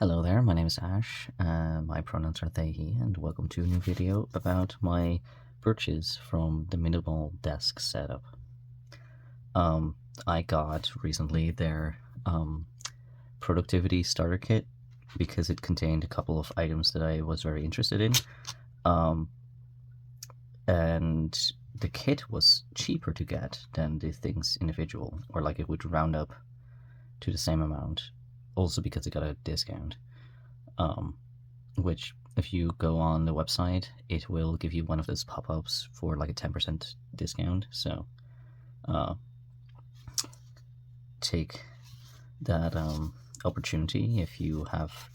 Hello there, my name is Ash, my pronouns are they, he, and welcome to a new video about my purchase from the Minimal Desk setup. I got recently their productivity starter kit because it contained a couple of items that I was very interested in. And the kit was cheaper to get than the things individual, or like it would round up to the same amount. Also because it got a discount, which if you go on the website, it will give you one of those pop-ups for like a 10% discount. So take that opportunity if you have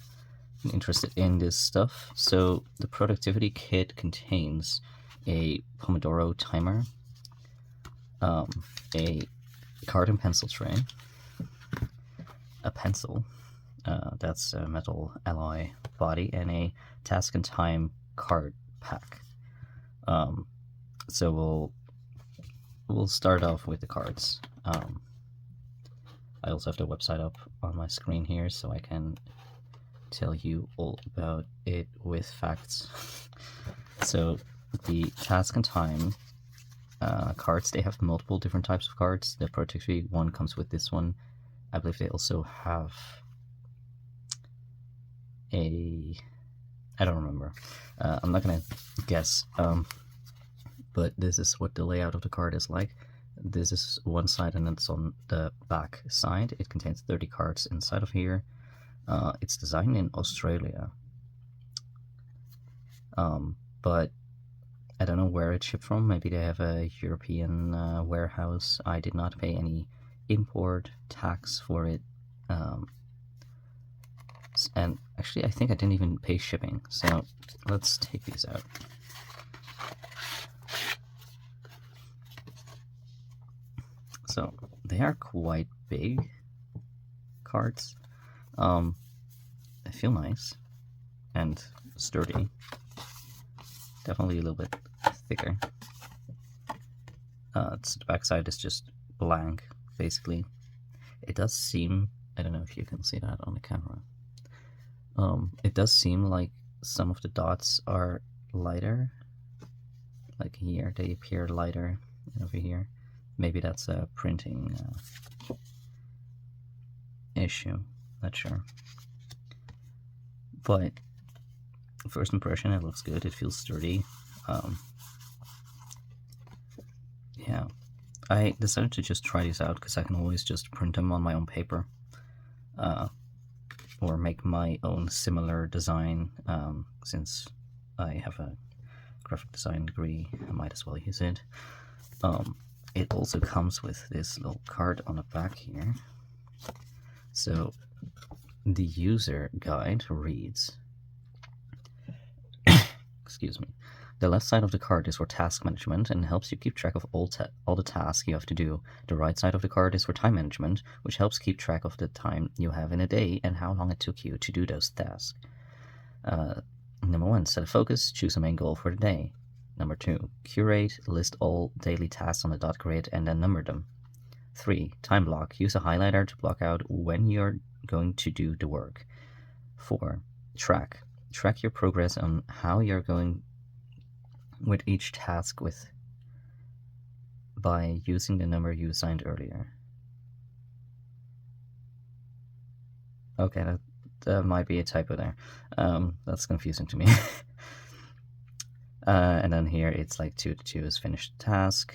been interested in this stuff. So the productivity kit contains a Pomodoro Timer, a card and pencil tray, a pencil, that's a metal alloy body, and a task and time card pack. So we'll start off with the cards. I also have the website up on my screen here so I can tell you all about it with facts. So the task and time cards, they have multiple different types of cards. The productivity one comes with this one. I believe they also have I don't remember. I'm not gonna guess, but this is what the layout of the card is like. This is one side and it's on the back side. It contains 30 cards inside of here. It's designed in Australia, but I don't know where it shipped from. Maybe they have a European warehouse. I did not pay any import tax for it, and actually I think I didn't even pay shipping. So let's take these out. So they are quite big cards. They feel nice and sturdy. Definitely a little bit thicker. The backside is just blank, basically. It does seem, I don't know if you can see that on the camera. It does seem like some of the dots are lighter. Like here, they appear lighter over here. Maybe that's a printing issue, not sure. But first impression, it looks good, it feels sturdy. Yeah, I decided to just try these out because I can always just print them on my own paper, or make my own similar design. Since I have a graphic design degree, I might as well use it. It also comes with this little card on the back here. So the user guide reads, excuse me, the left side of the card is for task management and helps you keep track of all the tasks you have to do. The right side of the card is for time management, which helps keep track of the time you have in a day and how long it took you to do those tasks. Number 1, set a focus, choose a main goal for the day. Number 2, curate, list all daily tasks on the dot grid and then number them. 3, time block, use a highlighter to block out when you're going to do the work. 4, track your progress on how you're going with each task by using the number you assigned earlier. Okay, that might be a typo there. That's confusing to me. And then here it's like 2 to choose finished task,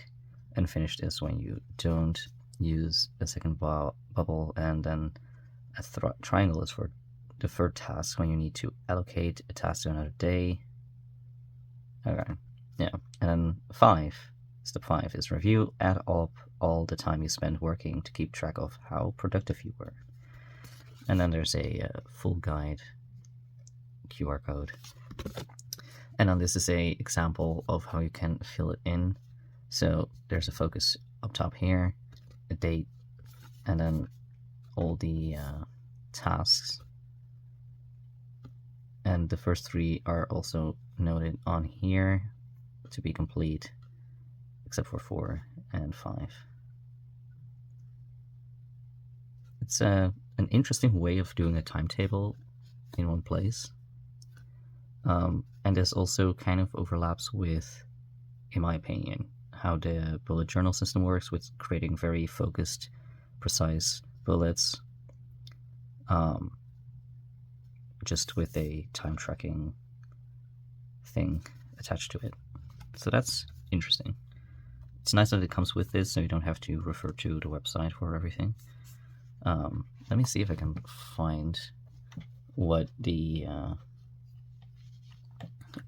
and finished is when you don't use a second bubble, and then a triangle is for deferred tasks when you need to allocate a task to another day. Okay, yeah. And then 5, step 5 is review, add up all the time you spend working to keep track of how productive you were. And then there's a full guide QR code. And then this is a example of how you can fill it in. So there's a focus up top here, a date, and then all the tasks. And the first 3 are also noted on here to be complete, except for 4 and 5. It's an interesting way of doing a timetable in one place. And this also kind of overlaps with, in my opinion, how the bullet journal system works, with creating very focused, precise bullets, just with a time tracking thing attached to it. So that's interesting. It's nice that it comes with this, so you don't have to refer to the website for everything. Let me see if I can find what the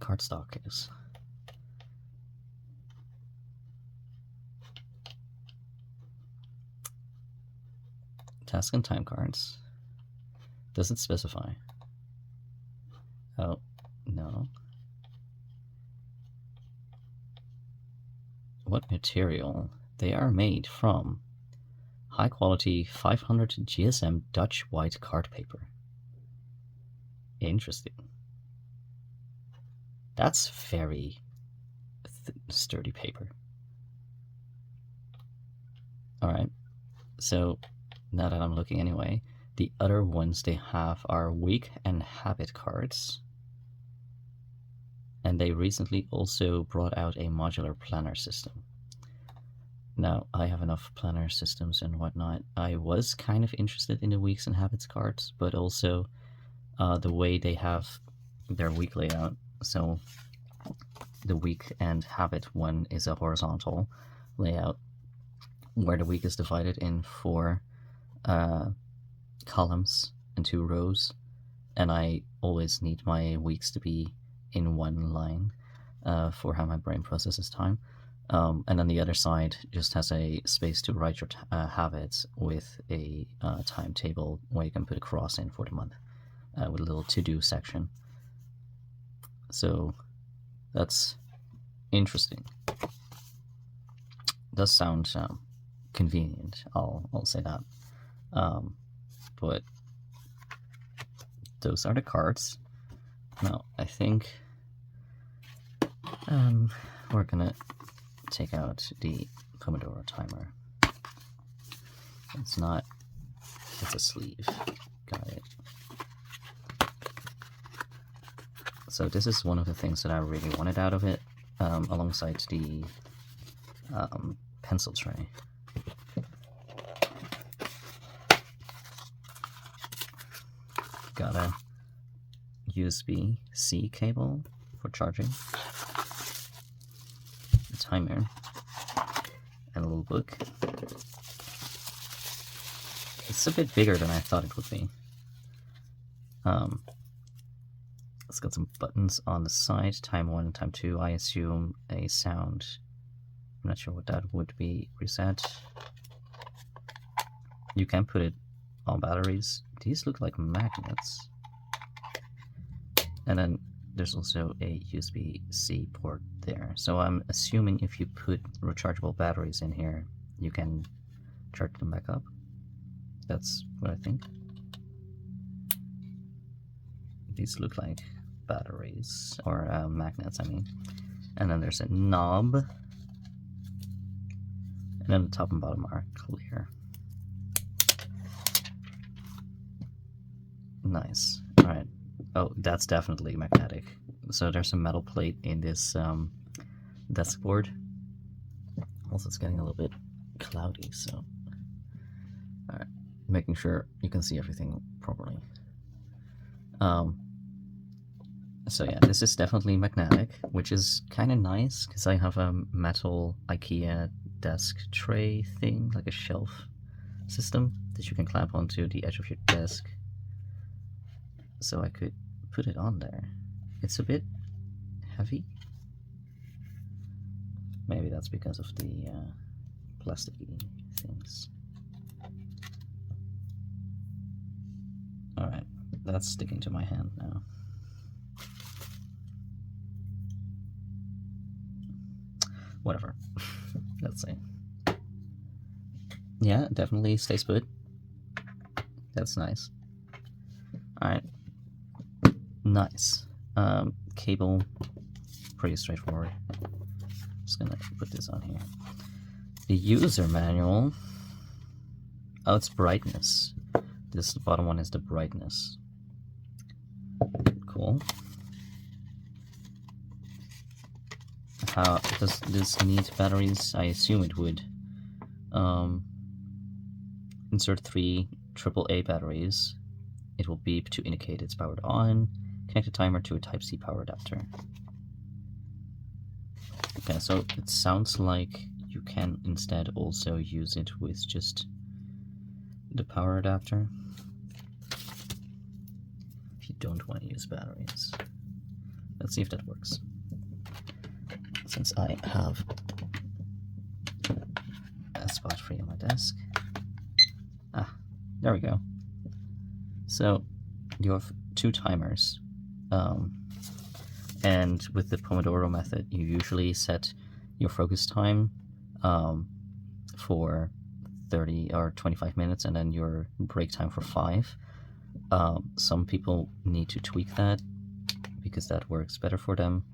cardstock is. Task and time cards. Does it specify? Oh, no. What material? They are made from high quality 500 GSM Dutch white card paper. Interesting. That's very sturdy paper. Alright, so now that I'm looking anyway, the other ones they have are week and habit cards. And they recently also brought out a modular planner system. Now, I have enough planner systems and whatnot. I was kind of interested in the weeks and habits cards, but also the way they have their week layout. So the week and habit one is a horizontal layout where the week is divided in 4 columns and 2 rows, and I always need my weeks to be in one line for how my brain processes time. And then the other side just has a space to write your habits with a timetable where you can put a cross in for the month with a little to-do section. So that's interesting. Does sound convenient, I'll say that. But those are the cards. Now, I think we're gonna take out the Pomodoro Timer. It's a sleeve. Got it. So this is one of the things that I really wanted out of it, alongside the pencil tray. Got a USB-C cable for charging, a timer, and a little book. It's a bit bigger than I thought it would be. It's got some buttons on the side, time 1, time 2, I assume a sound. I'm not sure what that would be. Reset. You can put it on batteries. These look like magnets. And then there's also a USB-C port there. So I'm assuming if you put rechargeable batteries in here, you can charge them back up. That's what I think. These look like batteries, or magnets, I mean. And then there's a knob. And then the top and bottom are clear. Nice. Alright. Oh, that's definitely magnetic. So there's a metal plate in this desk board. Also, it's getting a little bit cloudy, so... Alright. Making sure you can see everything properly. So yeah, this is definitely magnetic, which is kind of nice, because I have a metal IKEA desk tray thing, like a shelf system, that you can clamp onto the edge of your desk. So I could put it on there. It's a bit heavy. Maybe that's because of the plasticky things. Alright, that's sticking to my hand now. Whatever. Let's see. Yeah, definitely stays put. That's nice. Alright. Nice. Cable, pretty straightforward. Just gonna put this on here. The user manual. Oh, it's brightness. This bottom one is the brightness. Cool. How does this need batteries? I assume it would. Insert 3 AAA batteries. It will beep to indicate it's powered on. Connect the timer to a Type-C power adapter. Okay, so it sounds like you can instead also use it with just the power adapter if you don't want to use batteries. Let's see if that works. Since I have a spot free on my desk. There we go. So you have 2 timers, and with the Pomodoro method, you usually set your focus time for 30 or 25 minutes, and then your break time for 5. Some people need to tweak that because that works better for them.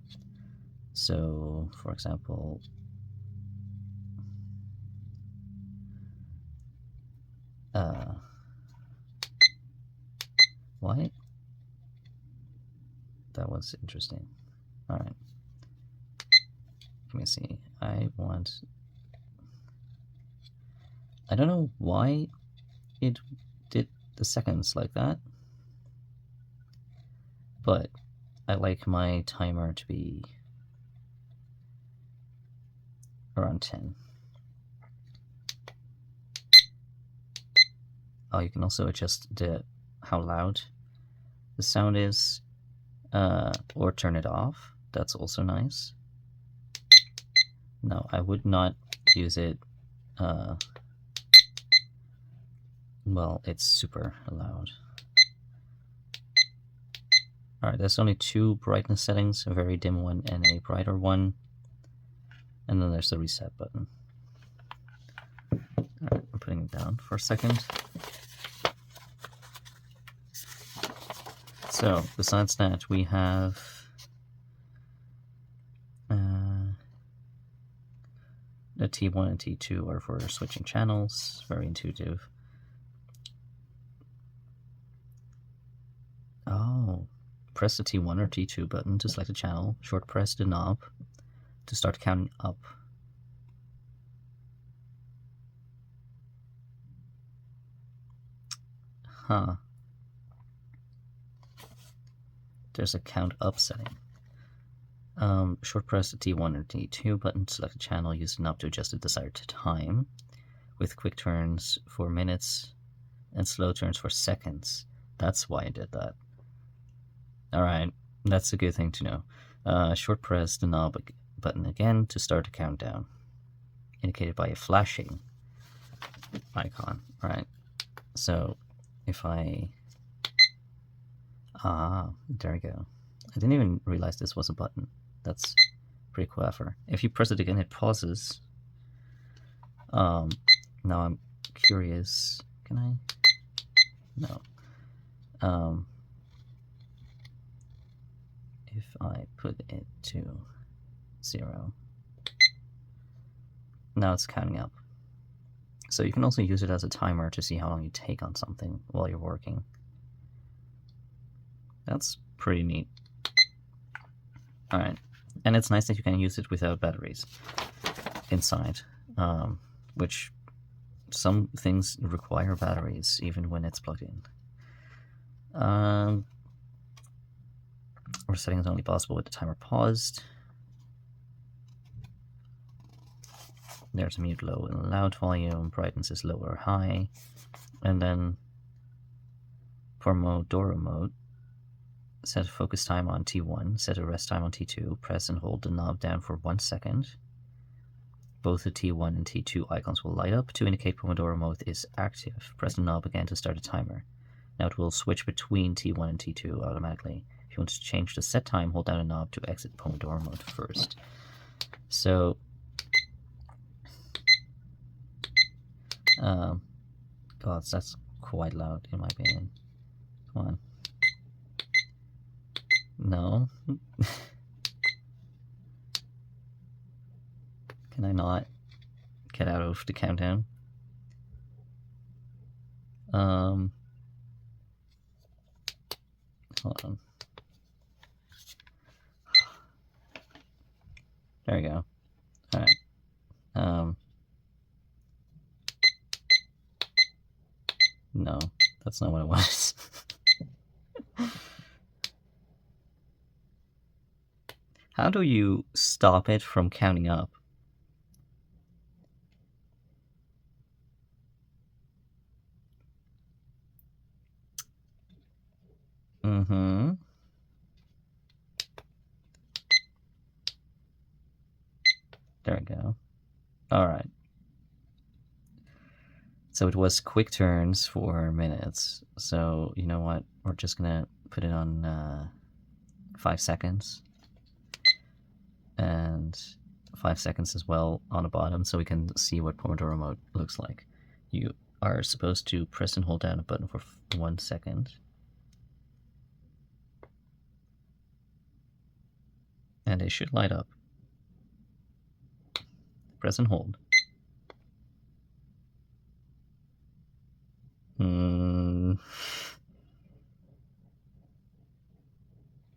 So, for example, why? That was interesting. Alright. Let me see. I don't know why it did the seconds like that, but I like my timer to be around 10. Oh, you can also adjust how loud the sound is, or turn it off. That's also nice. No, I would not use it. Well, it's super loud. Alright, there's only 2 brightness settings, a very dim one and a brighter one. And then there's the reset button. Alright, I'm putting it down for a second. So, besides that, we have the T1 and T2 are for switching channels, very intuitive. Oh, press the T1 or T2 button to select a channel, short press the knob to start counting up. Huh. There's a count up setting. Short press the T1 or T2 button to select a channel, use the knob to adjust the desired time, with quick turns for minutes and slow turns for seconds. That's why I did that. Alright, that's a good thing to know. Short press the knob button again to start a countdown, indicated by a flashing icon. Alright, so if I... there we go. I didn't even realize this was a button. That's pretty clever. If you press it again, it pauses. Now I'm curious. Can I? No. If I put it to 0, now it's counting up. So you can also use it as a timer to see how long you take on something while you're working. That's pretty neat. Alright, and it's nice that you can use it without batteries inside, which some things require batteries even when it's plugged in. Resetting is only possible with the timer paused. There's a mute low and loud volume, brightness is low or high, and then Pomodoro mode, set a focus time on T1, set a rest time on T2, press and hold the knob down for 1 second. Both the T1 and T2 icons will light up to indicate Pomodoro mode is active. Press the knob again to start a timer. Now it will switch between T1 and T2 automatically. If you want to change the set time, hold down a knob to exit Pomodoro mode first. So, God, that's quite loud in my opinion. Come on. No. Can I not get out of the countdown? Hold on. There we go. All right. No, that's not what it was. How do you stop it from counting up? Mm-hmm. There we go. Alright. So it was quick turns for minutes. So, you know what? We're just gonna put it on 5 seconds. And 5 seconds as well on the bottom so we can see what Pomodoro mode looks like. You are supposed to press and hold down a button for 1 second. And they should light up. Press and hold.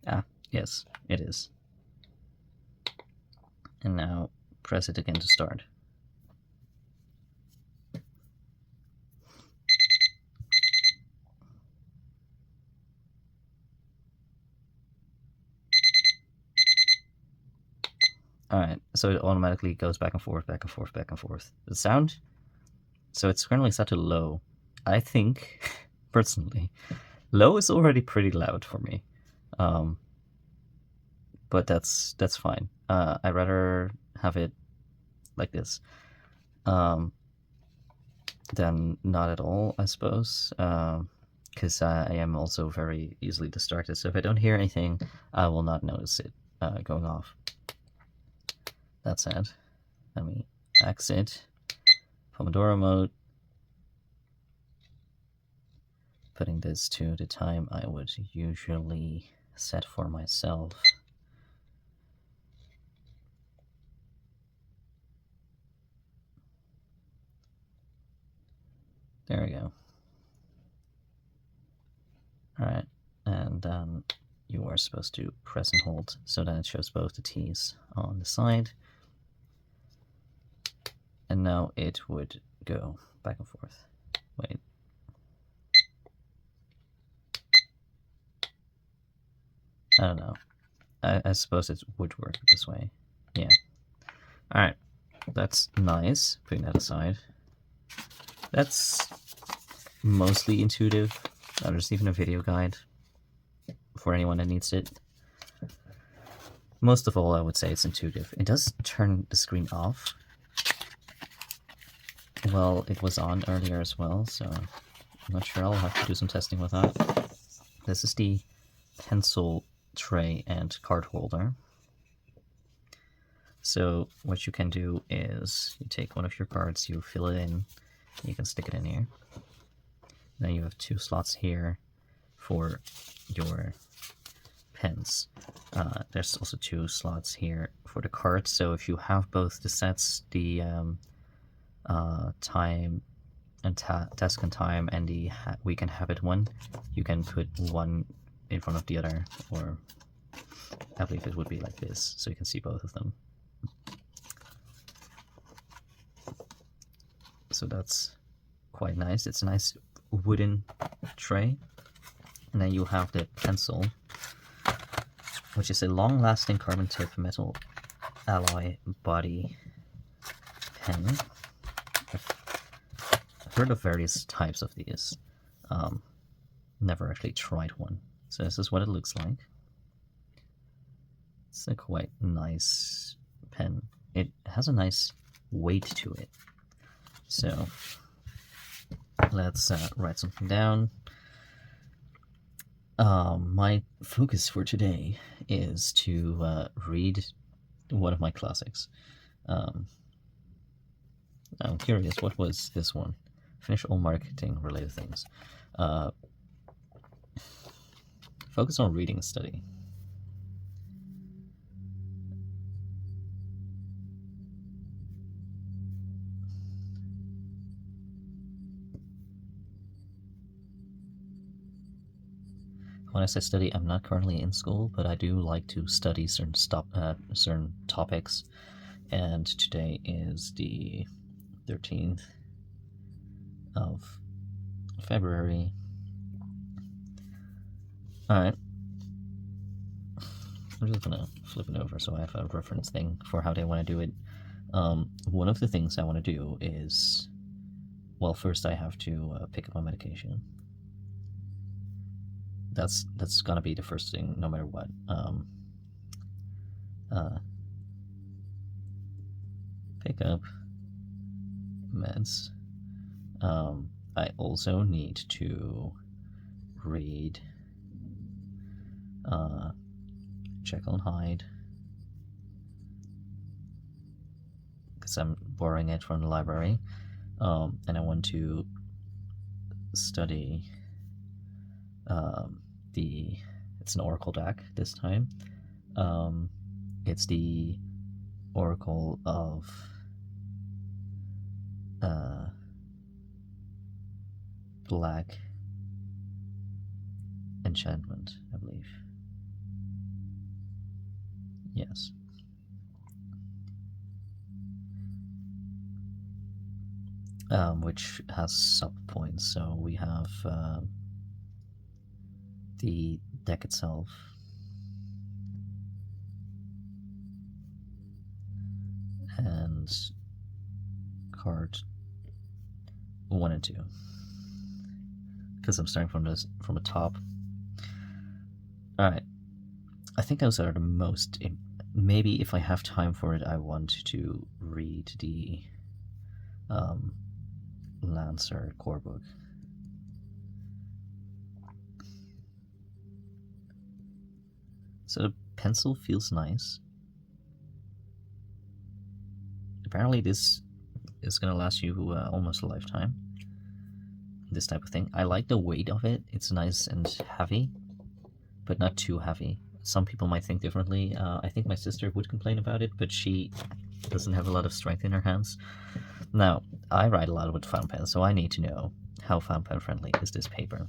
Ah, yes, it is. And now press it again to start. Alright, so it automatically goes back and forth, back and forth, back and forth. The sound? So it's currently set to low. I think, personally, low is already pretty loud for me. But that's fine. I'd rather have it like this than not at all, I suppose. Because I am also very easily distracted. So if I don't hear anything, I will not notice it going off. That said, let me exit Pomodoro mode, putting this to the time I would usually set for myself. There we go. Alright, and then you are supposed to press and hold so that it shows both the T's on the side. And now it would go back and forth. Wait. I don't know. I suppose it would work this way. Yeah. Alright. That's nice. Putting that aside. That's mostly intuitive. There's even a video guide for anyone that needs it. Most of all, I would say it's intuitive. It does turn the screen off. Well, it was on earlier as well, so I'm not sure. I'll have to do some testing with that. This is the pencil tray and card holder. So what you can do is you take one of your cards, you fill it in, you can stick it in here. Then you have 2 slots here for your pens. There's also 2 slots here for the cards. So if you have both the sets, the time and task and time, and the week and habit one, you can put one in front of the other, or I believe it would be like this, so you can see both of them. So that's quite nice. It's a nice wooden tray. And then you have the pencil, which is a long-lasting carbon tip metal alloy body pen. I've heard of various types of these. Never actually tried one. So this is what it looks like. It's a quite nice pen. It has a nice weight to it. So let's write something down. My focus for today is to read one of my classics. I'm curious, what was this one? Finish all marketing related things. Focus on reading and study. when I say study, I'm not currently in school, but I do like to study certain topics. And today is the 13th of February. Alright. I'm just gonna flip it over so I have a reference thing for how they want to do it. One of the things I want to do is, well, first I have to pick up my medication. That's gonna be the first thing, no matter what. Pick up meds. I also need to read Jekyll and Hyde, because I'm borrowing it from the library, and I want to study it's an Oracle deck this time. It's the Oracle of Black Enchantment, I believe. Yes. Which has sub-points. So we have the deck itself, and card 1 and 2. Because I'm starting from the top. Alright. I think those are the most. Maybe if I have time for it, I want to read the Lancer core book. So the pencil feels nice. Apparently this is gonna last you almost a lifetime. This type of thing. I like the weight of it. It's nice and heavy, but not too heavy. Some people might think differently. I think my sister would complain about it, but she doesn't have a lot of strength in her hands. Now, I write a lot with fountain pen, so I need to know how fountain pen friendly is this paper.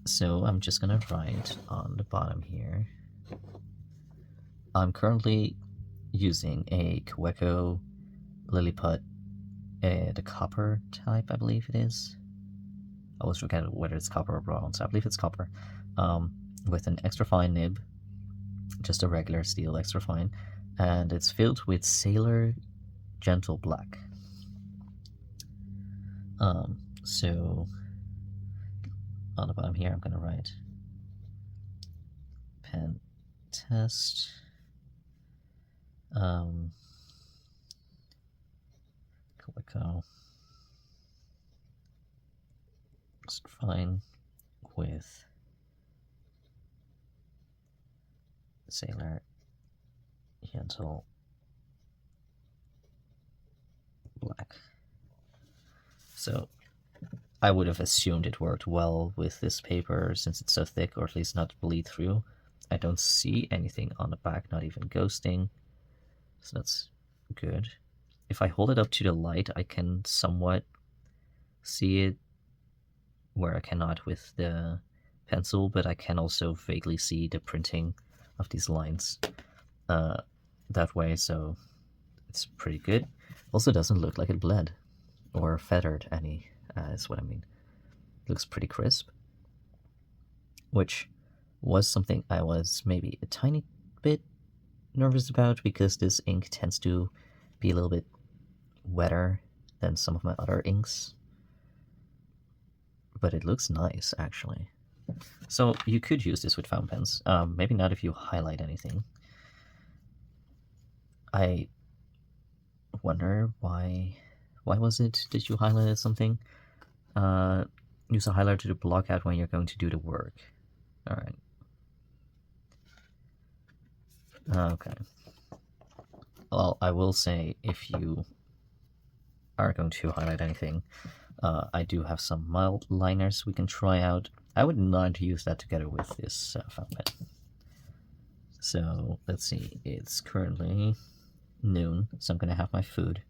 So I'm just gonna write on the bottom here. I'm currently using a Kaweco Lilliput, the copper type, I believe it is. I always forget whether it's copper or bronze. I believe it's copper, with an extra fine nib, just a regular steel extra fine, and it's filled with Sailor Gentle Black. So on the bottom here, I'm gonna write pen test. Kaweco fine with Sailor Gentle Black. So I would have assumed it worked well with this paper since it's so thick, or at least not bleed through. I don't see anything on the back, not even ghosting, so that's good. If I hold it up to the light, I can somewhat see it where I cannot with the pencil, but I can also vaguely see the printing of these lines that way, so it's pretty good. Also doesn't look like it bled or feathered any, is what I mean. It looks pretty crisp, which was something I was maybe a tiny bit nervous about, because this ink tends to be a little bit wetter than some of my other inks. But it looks nice, actually. So you could use this with fountain pens. Maybe not if you highlight anything. I wonder why was it that you highlighted something? Use a highlighter to block out when you're going to do the work. Alright. Okay. Well, I will say, if you are going to highlight anything, I do have some mild liners we can try out. I would not use that together with this fountain pen. So let's see, it's currently noon, so I'm gonna have my food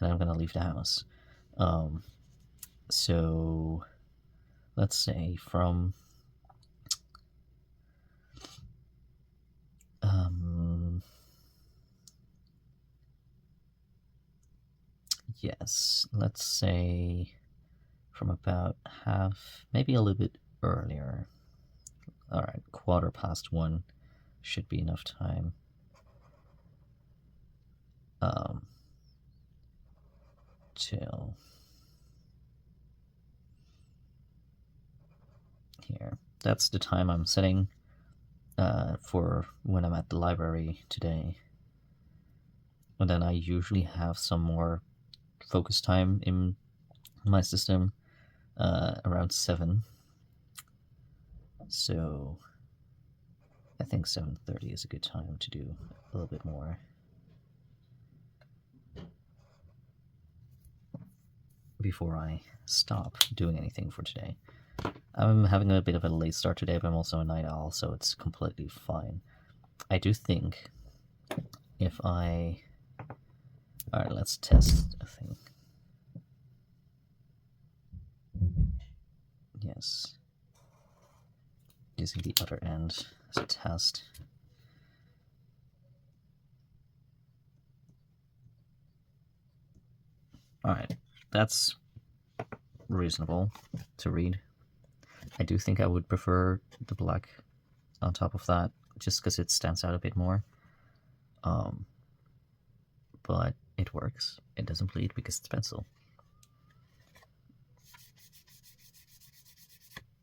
and I'm gonna leave the house. So let's say from yes, let's say from about half, maybe a little bit earlier. All right, 1:15 should be enough time. Till here. That's the time I'm setting for when I'm at the library today. And then I usually have some more focus time in my system around 7. So I think 7:30 is a good time to do a little bit more. Before I stop doing anything for today. I'm having a bit of a late start today, but I'm also a night owl, so it's completely fine. I do think if I... Alright, let's test a thing. Yes. Using the other end as a test. Alright, that's reasonable to read. I do think I would prefer the black on top of that, just because it stands out a bit more. But it works. It doesn't bleed because it's pencil.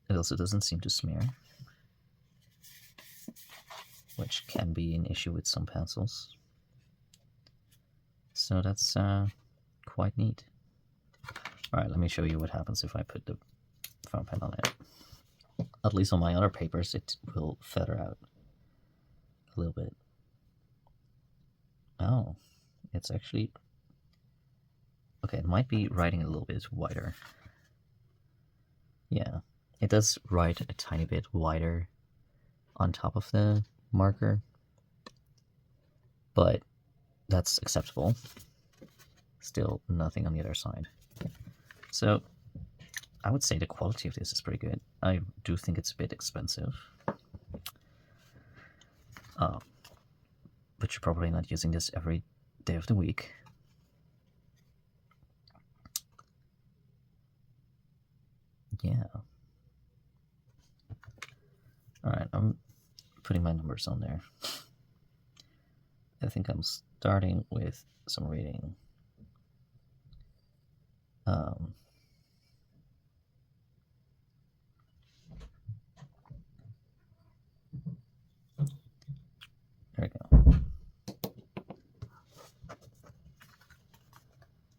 It also doesn't seem to smear, which can be an issue with some pencils. So that's quite neat. Alright, let me show you what happens if I put the fountain pen on it. At least on my other papers, it will feather out a little bit. Oh, it's actually... Okay, it might be writing a little bit wider. Yeah, it does write a tiny bit wider on top of the marker, but that's acceptable. Still nothing on the other side. So I would say the quality of this is pretty good. I do think it's a bit expensive. But you're probably not using this every day of the week. Yeah. Alright, I'm putting my numbers on there. I think I'm starting with some reading. There we go.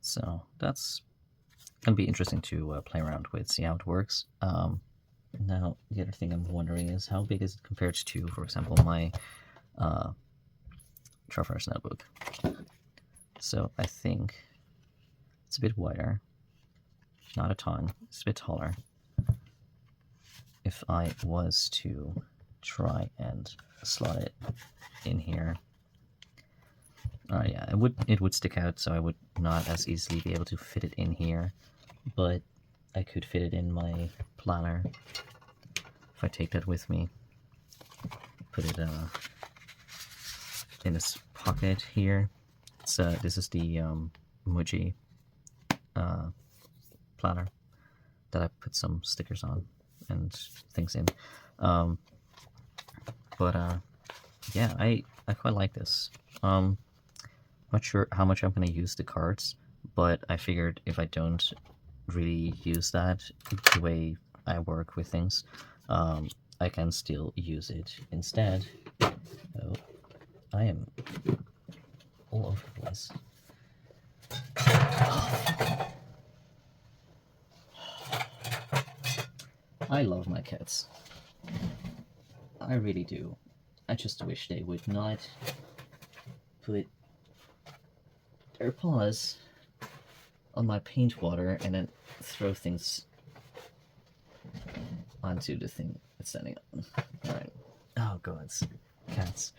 So that's going to be interesting to play around with, see how it works. Now, the other thing I'm wondering is how big is it compared to, for example, my Traveler's notebook. So I think it's a bit wider, not a ton, it's a bit taller. If I was to try and slot it in here, yeah, it would stick out, so I would not as easily be able to fit it in here, but I could fit it in my planner if I take that with me. Put it in this pocket here. So this is the Muji planner that I put some stickers on and things in. Yeah, I quite like this. Not sure how much I'm going to use the cards, but I figured if I don't really use that the way I work with things, I can still use it instead. Oh, I am all over the place. I love my cats. I really do. I just wish they would not put their paws on my paint water and then throw things onto the thing it's standing on. Alright. Oh god, cats.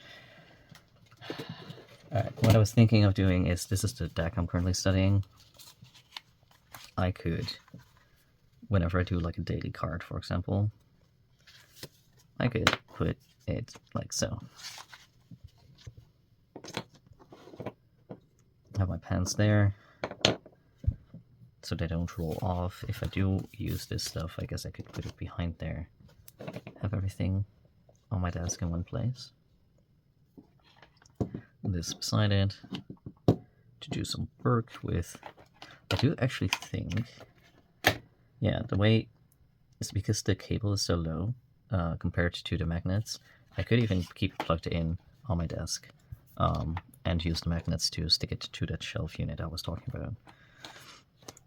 Alright, what I was thinking of doing is, this is the deck I'm currently studying. I could whenever I do like a daily card, for example, I could put it like so. Have my pens there, so they don't roll off. If I do use this stuff, I guess I could put it behind there. Have everything on my desk in one place. This beside it to do some work with. I do actually think, yeah, the way it's because the cable is so low compared to the magnets, I could even keep it plugged in on my desk and use the magnets to stick it to that shelf unit I was talking about.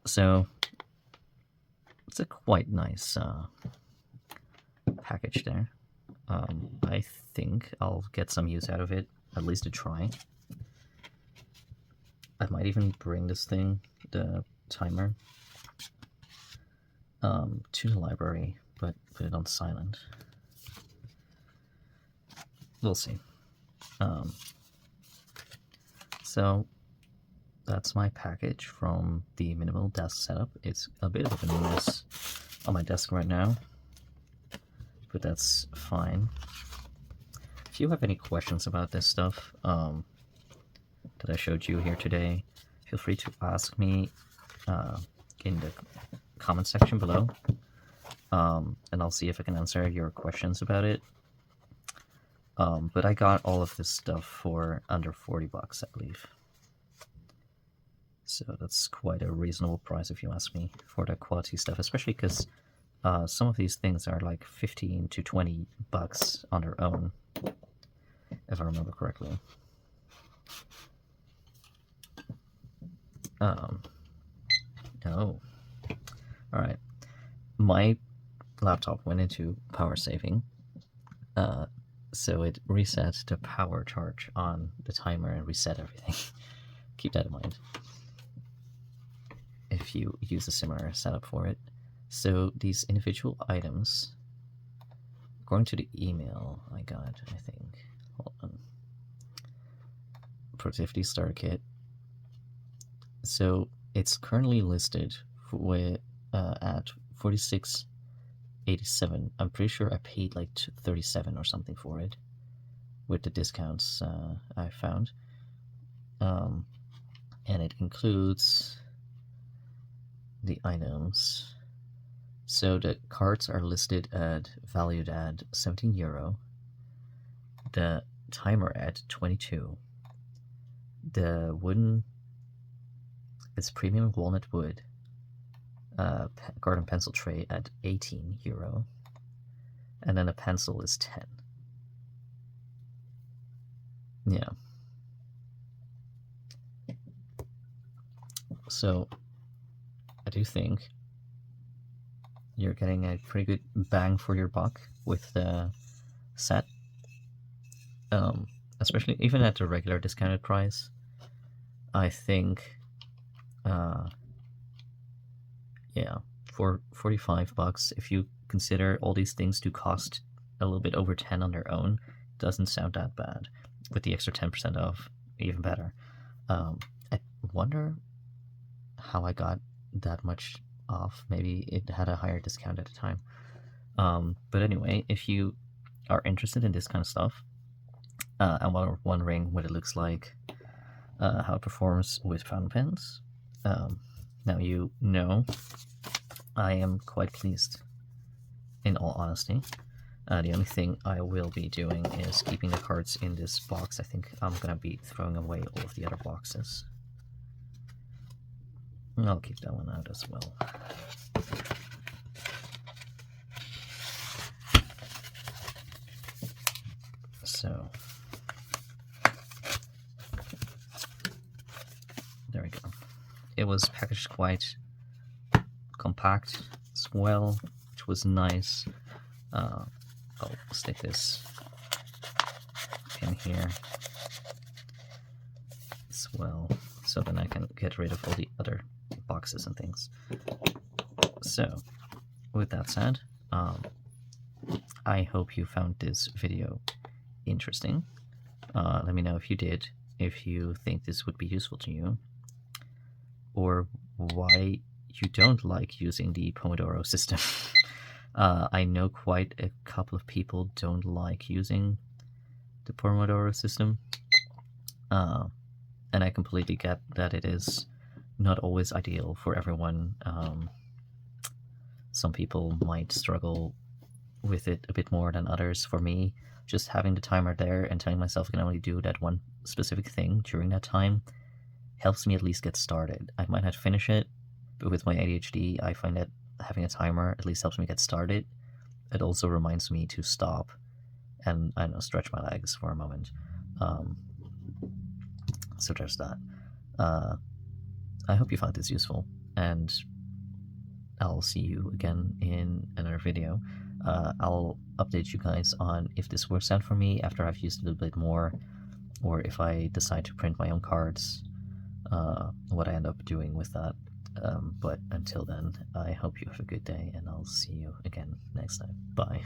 So it's a quite nice package there. I think I'll get some use out of it, at least to try. I might even bring this thing, the timer, to the library, but put it on silent. We'll see. So that's my package from the minimal desk setup. It's a bit of a mess on my desk right now, but that's fine. If you have any questions about this stuff that I showed you here today, feel free to ask me in the comment section below, and I'll see if I can answer your questions about it. But I got all of this stuff for under 40 bucks, I believe. So that's quite a reasonable price if you ask me for the quality stuff, especially because some of these things are like 15 to 20 bucks on their own, if I remember correctly. Oh. Alright. My laptop went into power saving, so it reset the power charge on the timer and reset everything. Keep that in mind if you use a similar setup for it. So these individual items, according to the email I got, I think, hold on, Productivity Starter Kit. So it's currently listed with at $46.87. I'm pretty sure I paid like $37 or something for it with the discounts I found. And it includes the items. So the cards are listed at valued at €17, the timer at 22, the wooden, it's premium walnut wood garden pencil tray at €18, and then a pencil is 10. Yeah. So I do think you're getting a pretty good bang for your buck with the set, especially even at the regular discounted price. I think, yeah, for 45 bucks, if you consider all these things to cost a little bit over 10 on their own, doesn't sound that bad. With the extra 10% off, even better. I wonder how I got that much off. Maybe it had a higher discount at the time. But anyway, if you are interested in this kind of stuff and are wondering what it looks like, how it performs with fountain pens, now you know I am quite pleased, in all honesty. The only thing I will be doing is keeping the cards in this box. I think I'm going to be throwing away all of the other boxes. I'll keep that one out as well. So, there we go. It was packaged quite compact as well, which was nice. I'll stick this in here as well, so then I can get rid of all the other boxes and things. So, with that said, I hope you found this video interesting. Let me know if you did, if you think this would be useful to you, or why you don't like using the Pomodoro system. I know quite a couple of people don't like using the Pomodoro system, and I completely get that it is not always ideal for everyone. Some people might struggle with it a bit more than others. For me, just having the timer there and telling myself I can only do that one specific thing during that time helps me at least get started. I might not finish it, but with my ADHD, I find that having a timer at least helps me get started. It also reminds me to stop and, I don't know, stretch my legs for a moment. So there's that. I hope you found this useful, and I'll see you again in another video. I'll update you guys on if this works out for me after I've used it a bit more, or if I decide to print my own cards, what I end up doing with that. But until then, I hope you have a good day, and I'll see you again next time. Bye.